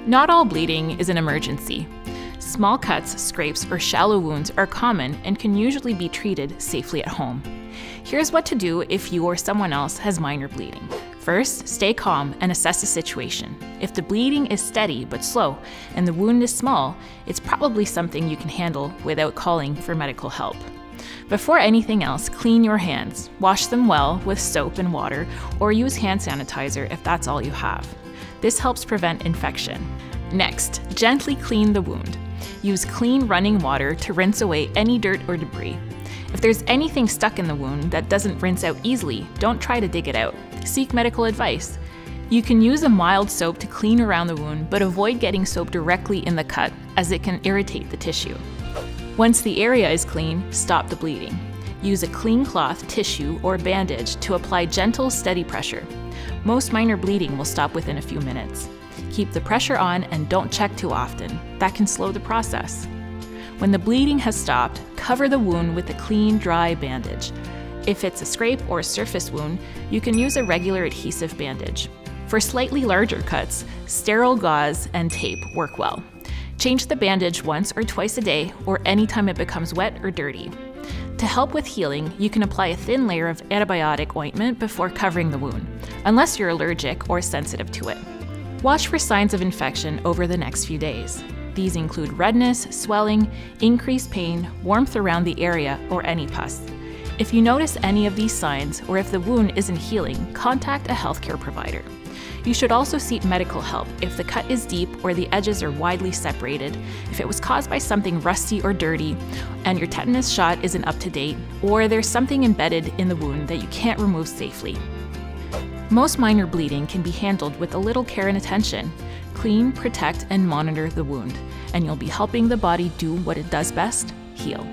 Not all bleeding is an emergency. Small cuts, scrapes, or shallow wounds are common and can usually be treated safely at home. Here's what to do if you or someone else has minor bleeding. First, stay calm and assess the situation. If the bleeding is steady but slow and the wound is small, it's probably something you can handle without calling for medical help. Before anything else, clean your hands. Wash them well with soap and water, or use hand sanitizer if that's all you have. This helps prevent infection. Next, gently clean the wound. Use clean running water to rinse away any dirt or debris. If there's anything stuck in the wound that doesn't rinse out easily, don't try to dig it out. Seek medical advice. You can use a mild soap to clean around the wound, but avoid getting soap directly in the cut, as it can irritate the tissue. Once the area is clean, stop the bleeding. Use a clean cloth, tissue, or bandage to apply gentle, steady pressure. Most minor bleeding will stop within a few minutes. Keep the pressure on and don't check too often. That can slow the process. When the bleeding has stopped, cover the wound with a clean, dry bandage. If it's a scrape or surface wound, you can use a regular adhesive bandage. For slightly larger cuts, sterile gauze and tape work well. Change the bandage once or twice a day, or anytime it becomes wet or dirty. To help with healing, you can apply a thin layer of antibiotic ointment before covering the wound, unless you're allergic or sensitive to it. Watch for signs of infection over the next few days. These include redness, swelling, increased pain, warmth around the area, or any pus. If you notice any of these signs, or if the wound isn't healing, contact a healthcare provider. You should also seek medical help if the cut is deep or the edges are widely separated, if it was caused by something rusty or dirty, and your tetanus shot isn't up to date, or there's something embedded in the wound that you can't remove safely. Most minor bleeding can be handled with a little care and attention. Clean, protect, and monitor the wound, and you'll be helping the body do what it does best: heal.